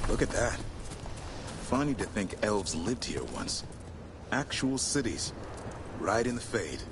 Look at that. Funny to think elves lived here once. Actual cities, right in the Fade.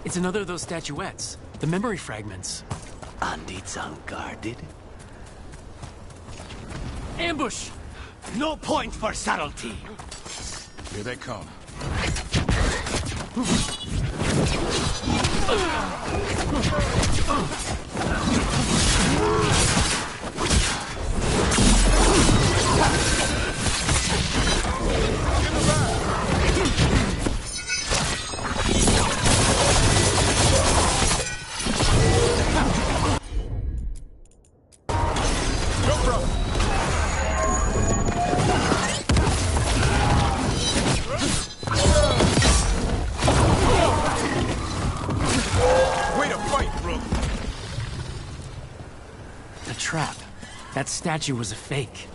It's another of those statuettes. The memory fragments. And it's unguarded? Ambush! No point for subtlety. Here they come. That statue was a fake.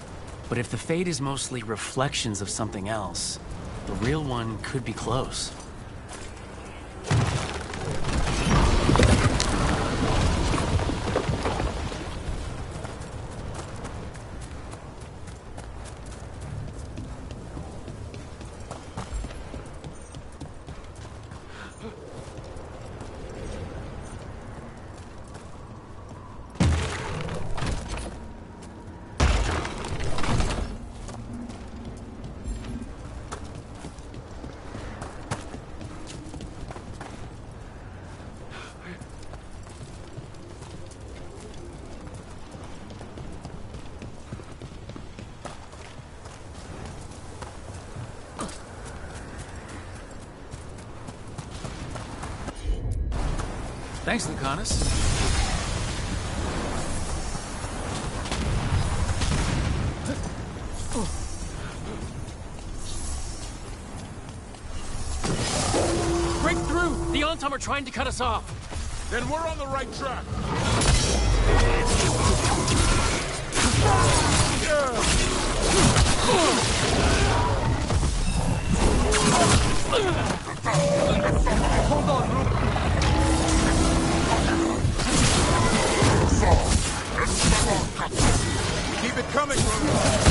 But if the Fade is mostly reflections of something else, the real one could be close. Thanks, Lucanus. Break through! The Ontom are trying to cut us off! Then we're on the right track. Hold on, Luke. Keep it coming, Rogue.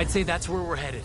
I'd say that's where we're headed.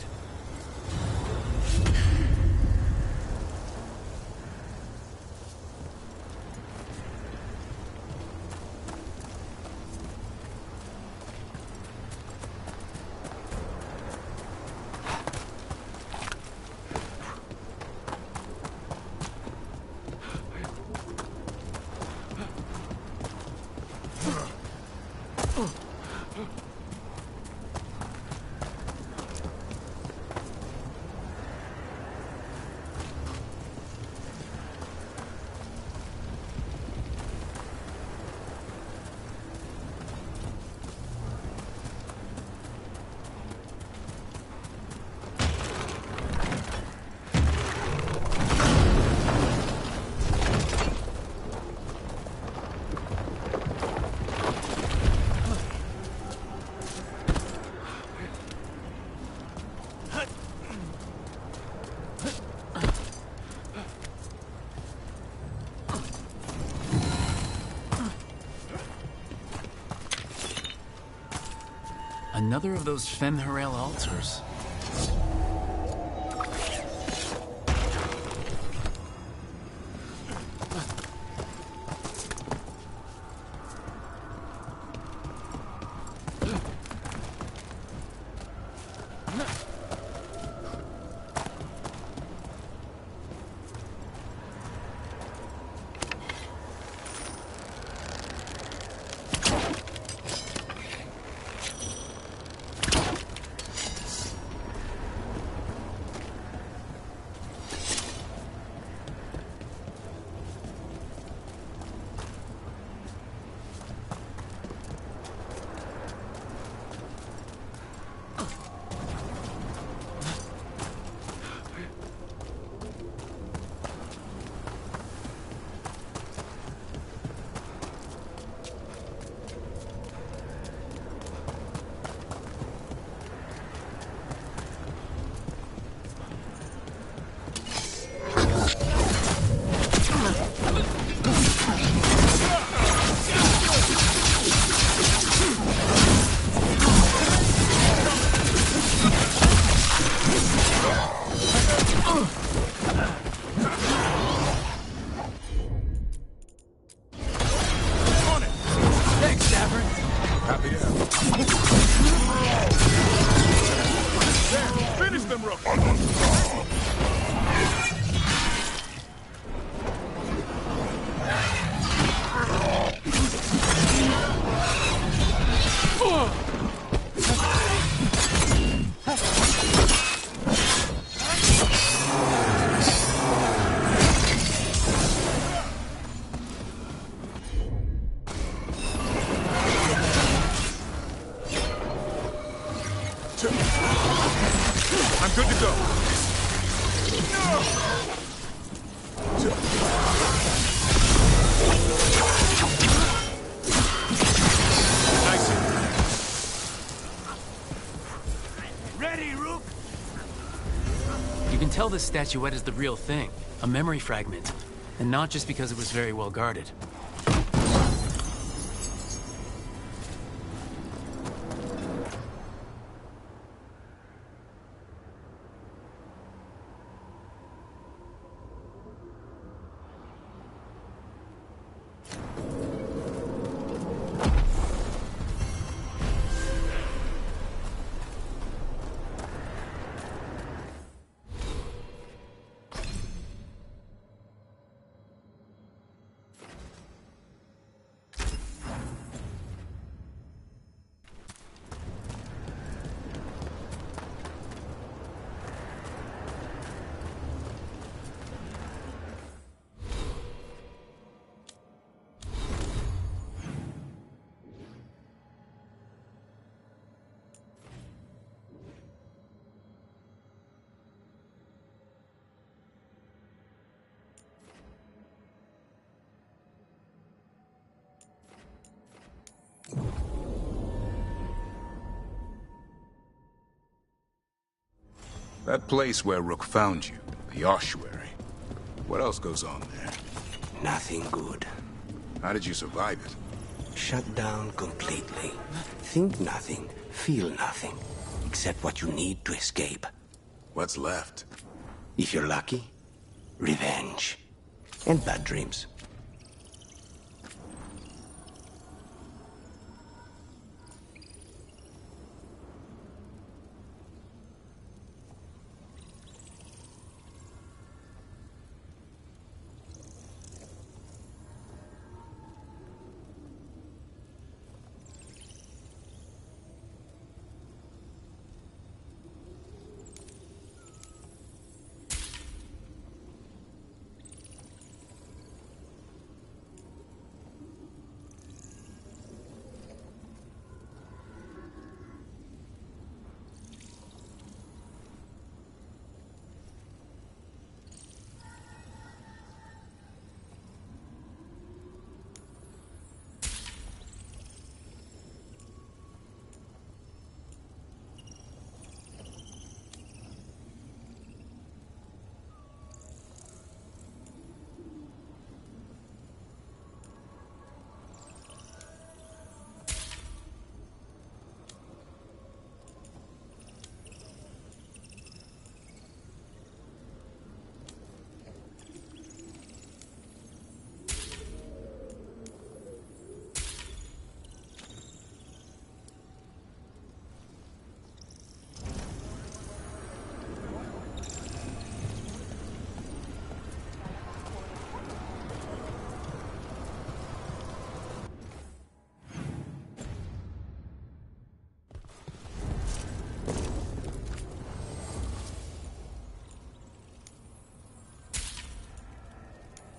Another of those Fen'Harel altars. I'm good to go. Nice. Ready, Rook? You can tell this statuette is the real thing, a memory fragment, and not just because it was very well guarded. That place where Rook found you, the ossuary. What else goes on there? Nothing good. How did you survive it? Shut down completely. Think nothing, feel nothing. except what you need to escape. What's left? If you're lucky, revenge. And bad dreams.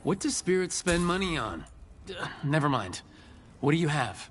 What do spirits spend money on? Never mind. What do you have?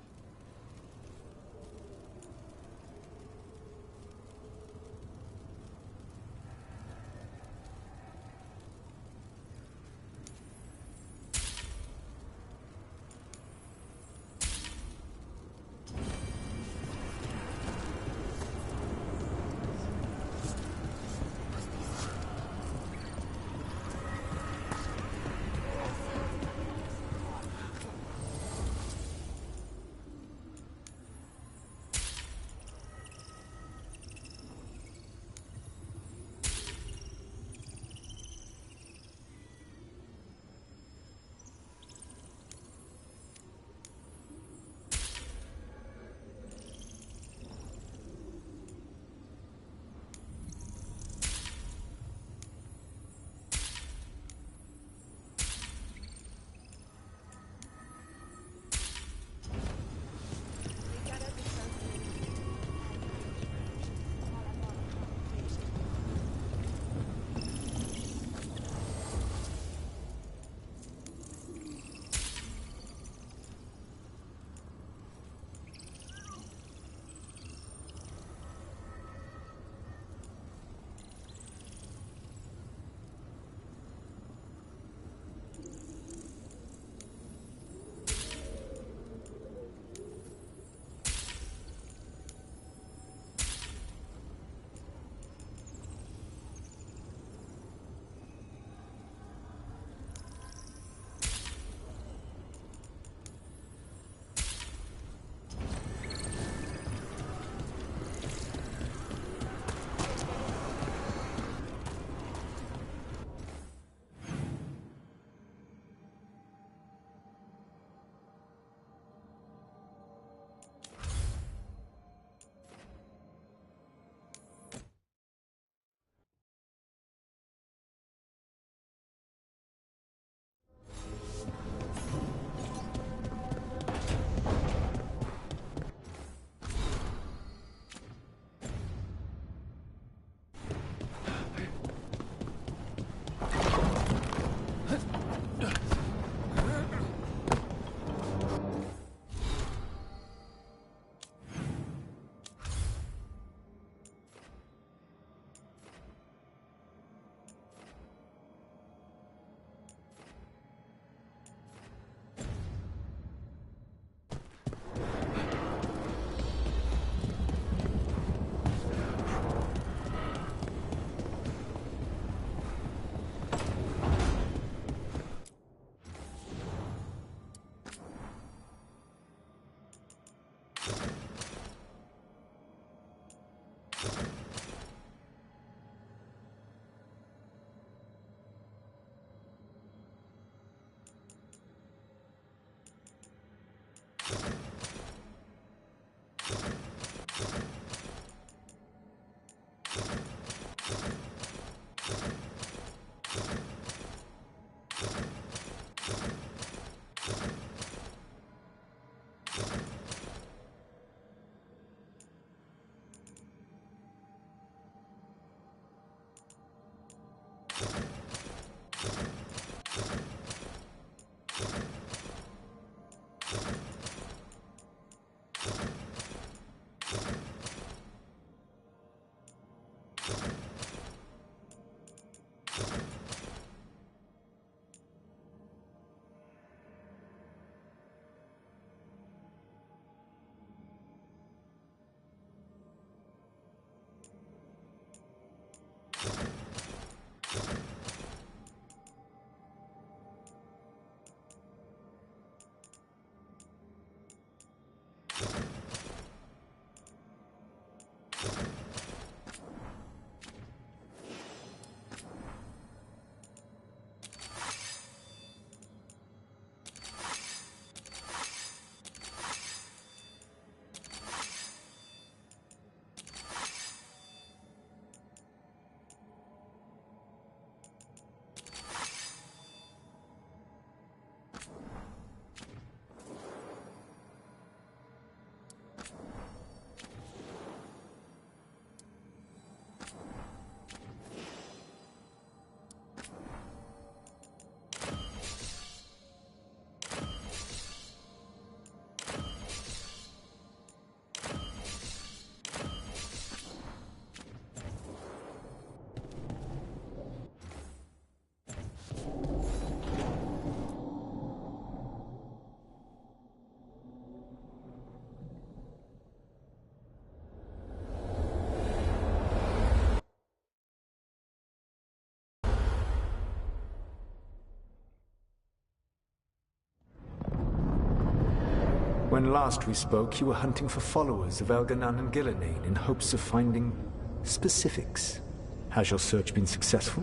When last we spoke, you were hunting for followers of Elganan and Gillenane in hopes of finding specifics. Has your search been successful?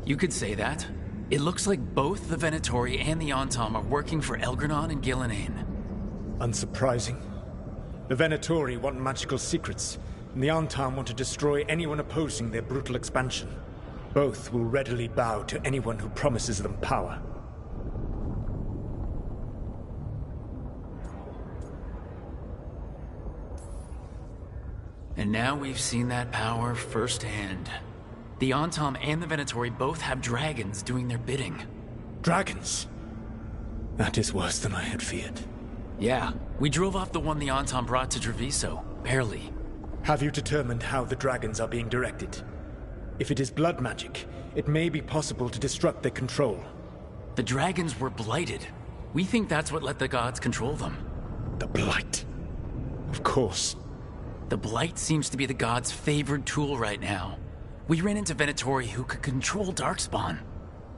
You could say that. It looks like both the Venatori and the Antom are working for Elgranon and Gillenane. Unsurprising. The Venatori want magical secrets, and the Antom want to destroy anyone opposing their brutal expansion. Both will readily bow to anyone who promises them power. And now we've seen that power firsthand. The Antom and the Venatori both have dragons doing their bidding. Dragons? That is worse than I had feared. Yeah, we drove off the one the Antom brought to Treviso. Barely. Have you determined how the dragons are being directed? If it is blood magic, it may be possible to disrupt their control. The dragons were blighted. We think that's what let the gods control them. The Blight. Of course. The Blight seems to be the gods' favored tool right now. We ran into Venatori who could control Darkspawn.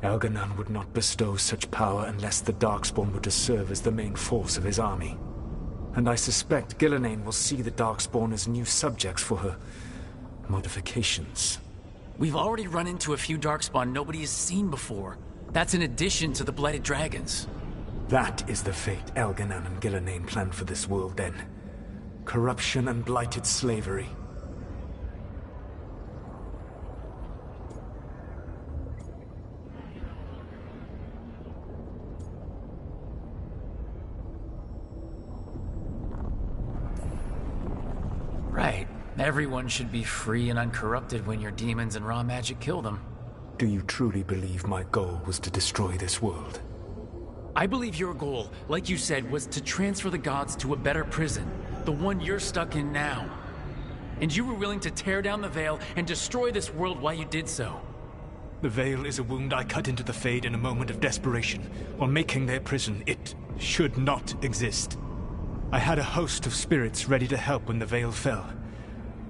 Elganan would not bestow such power unless the Darkspawn were to serve as the main force of his army. And I suspect Gillenane will see the Darkspawn as new subjects for her modifications. We've already run into a few Darkspawn nobody has seen before. That's in addition to the Blighted Dragons. That is the fate Elganan and Gillenane planned for this world then. Corruption and blighted slavery. Right. Everyone should be free and uncorrupted when your demons and raw magic kill them. Do you truly believe my goal was to destroy this world? I believe your goal, like you said, was to transfer the gods to a better prison. The one you're stuck in now. And you were willing to tear down the Veil and destroy this world while you did so. The Veil is a wound I cut into the Fade in a moment of desperation, while making their prison. It should not exist. I had a host of spirits ready to help when the Veil fell.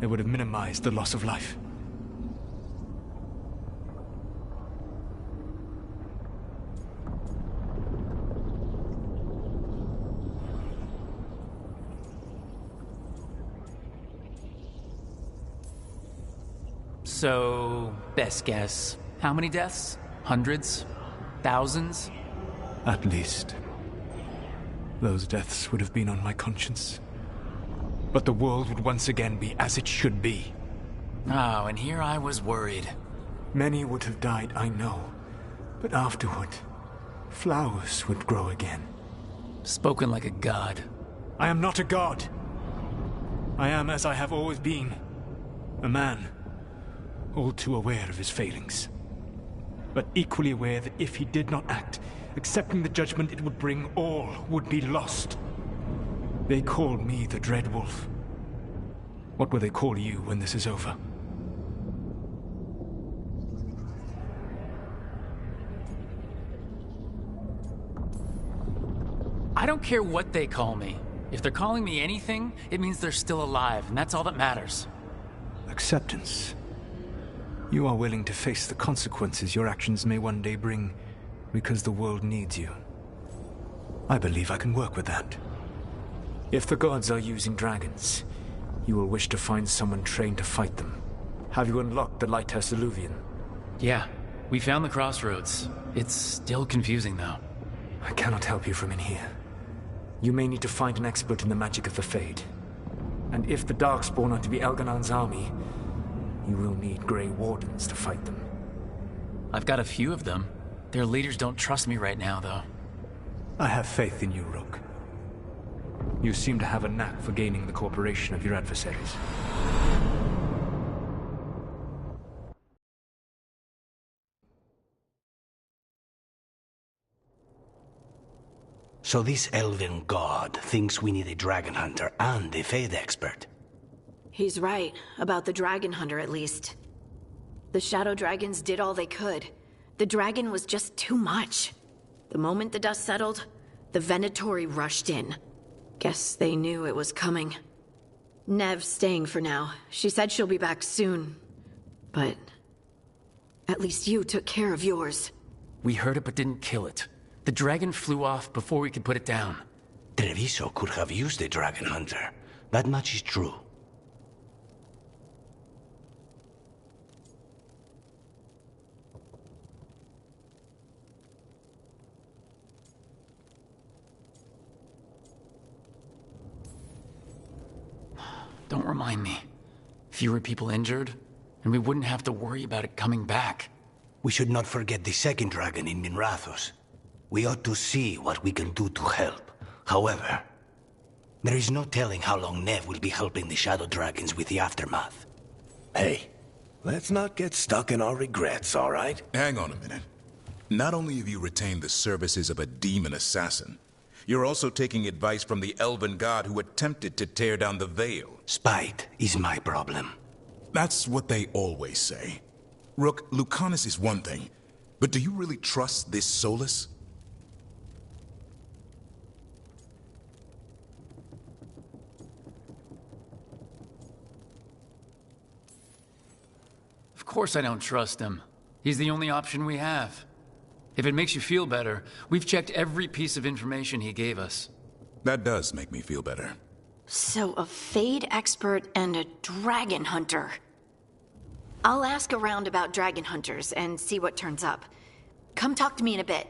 They would have minimized the loss of life. So, best guess. How many deaths? Hundreds? Thousands? At least. Those deaths would have been on my conscience. But the world would once again be as it should be. Oh, and here I was worried. Many would have died, I know. But afterward, flowers would grow again. Spoken like a god. I am not a god. I am as I have always been. A man. All too aware of his failings. But equally aware that if he did not act, accepting the judgment it would bring, all would be lost. They call me the Dread Wolf. What will they call you when this is over? I don't care what they call me. If they're calling me anything, it means they're still alive, and that's all that matters. Acceptance. You are willing to face the consequences your actions may one day bring, because the world needs you. I believe I can work with that. If the gods are using dragons, you will wish to find someone trained to fight them. Have you unlocked the Lighthouse Illuvian? Yeah, we found the crossroads. It's still confusing, though. I cannot help you from in here. You may need to find an expert in the magic of the Fade. And if the Darkspawn are to be Elganan's army, you will need Grey Wardens to fight them. I've got a few of them. Their leaders don't trust me right now, though. I have faith in you, Rook. You seem to have a knack for gaining the cooperation of your adversaries. So this elven god thinks we need a dragon hunter and a Fade expert. He's right, about the dragon hunter at least. The shadow dragons did all they could. The dragon was just too much. The moment the dust settled, the Venatori rushed in. Guess they knew it was coming. Nev's staying for now. She said she'll be back soon. But at least you took care of yours. We heard it but didn't kill it. The dragon flew off before we could put it down. Treviso could have used a dragon hunter. That much is true. Don't remind me. Fewer people injured, and we wouldn't have to worry about it coming back. We should not forget the second dragon in Minrathos. We ought to see what we can do to help. However, there is no telling how long Nev will be helping the Shadow Dragons with the aftermath. Hey, let's not get stuck in our regrets, all right? Hang on a minute. Not only have you retained the services of a demon assassin, you're also taking advice from the elven god who attempted to tear down the veil. Spite is my problem. That's what they always say. Rook, Lucanus is one thing, but do you really trust this Solus? Of course I don't trust him. He's the only option we have. If it makes you feel better, we've checked every piece of information he gave us. That does make me feel better. So, a Fade expert and a dragon hunter. I'll ask around about dragon hunters and see what turns up. Come talk to me in a bit.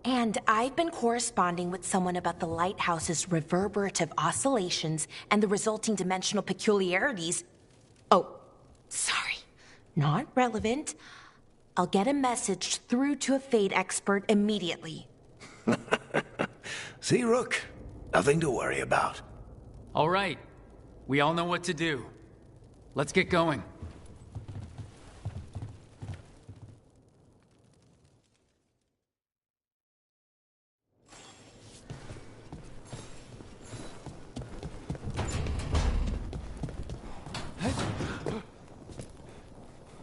And I've been corresponding with someone about the lighthouse's reverberative oscillations and the resulting dimensional peculiarities. Oh, sorry. Not relevant. I'll get a message through to a Fade expert immediately. See, Rook? Nothing to worry about. All right. We all know what to do. Let's get going.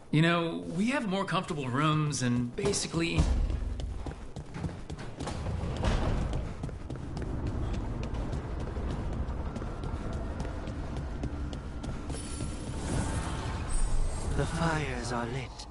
You know, we have more comfortable rooms and basically... The fires are lit.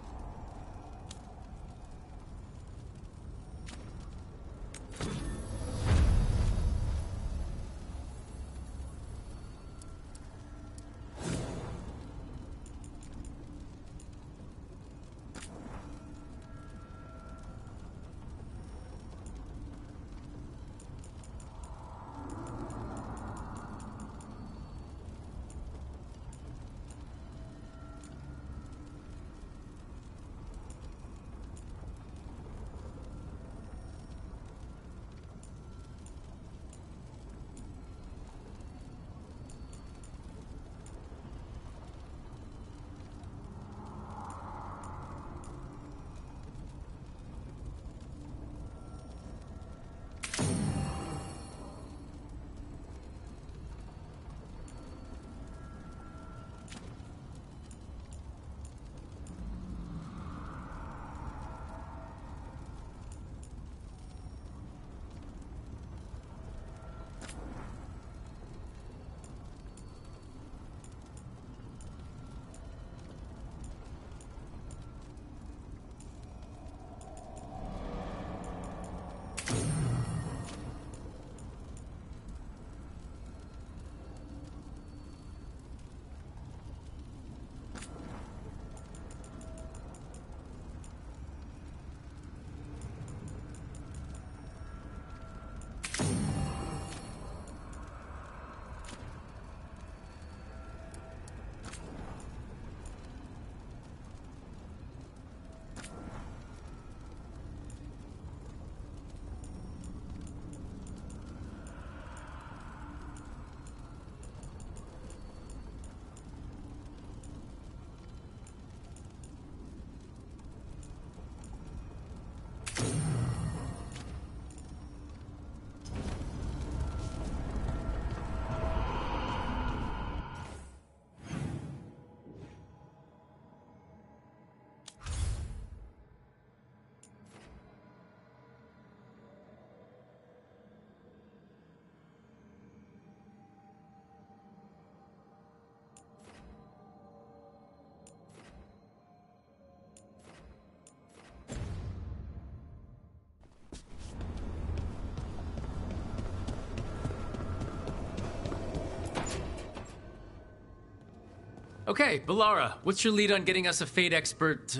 Okay, Balara, what's your lead on getting us a Fate expert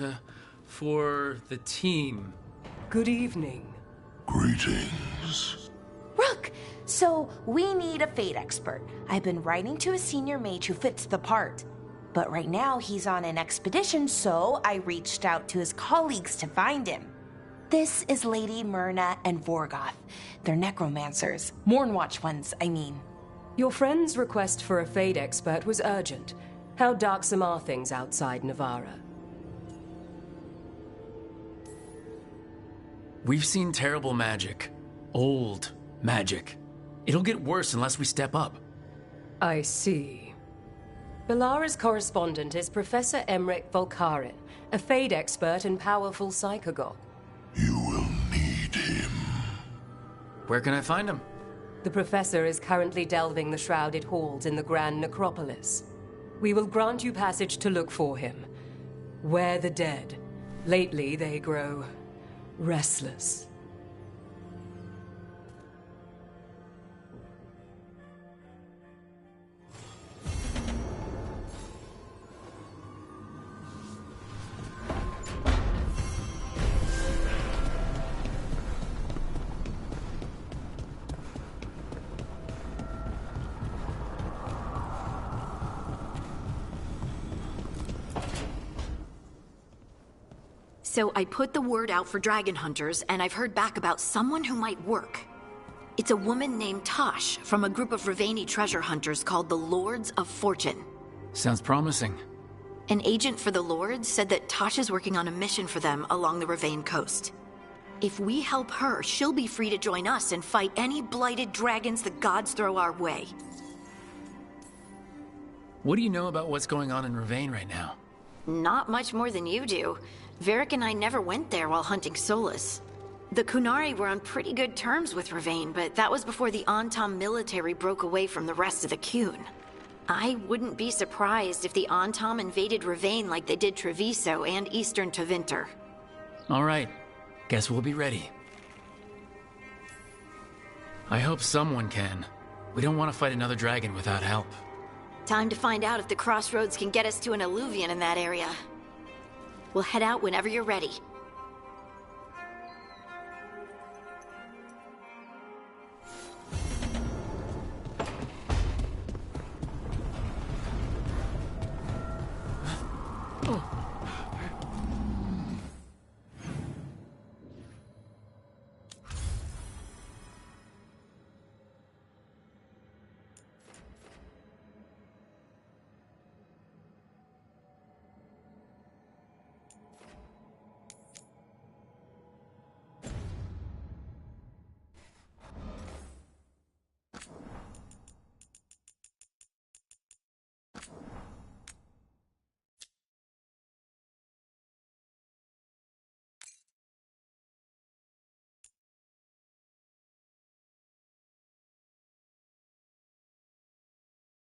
for the team? Good evening. Greetings. Rook, so we need a Fate expert. I've been writing to a senior mage who fits the part. But right now he's on an expedition, so I reached out to his colleagues to find him. This is Lady Myrna and Vorgoth. They're necromancers. Mournwatch ones, I mean. Your friend's request for a Fate expert was urgent. How darksome are things outside Navarra? We've seen terrible magic. Old magic. It'll get worse unless we step up. I see. Balara's correspondent is Professor Emmerich Volkarin, a Fate expert and powerful psychogog. You will need him. Where can I find him? The professor is currently delving the shrouded halls in the Grand Necropolis. We will grant you passage to look for him. Where the dead. Lately they grow restless. So I put the word out for dragon hunters, and I've heard back about someone who might work. It's a woman named Tosh from a group of Ravani treasure hunters called the Lords of Fortune. Sounds promising. An agent for the Lords said that Tosh is working on a mission for them along the Ravane coast. If we help her, she'll be free to join us and fight any blighted dragons the gods throw our way. What do you know about what's going on in Ravane right now? Not much more than you do. Varric and I never went there while hunting Solus. The Kunari were on pretty good terms with Ravane, but that was before the Antam military broke away from the rest of the Qun. I wouldn't be surprised if the Antam invaded Ravane like they did Treviso and Eastern Tevinter. All right. Guess we'll be ready. I hope someone can. We don't want to fight another dragon without help. Time to find out if the crossroads can get us to an alluvion in that area. We'll head out whenever you're ready.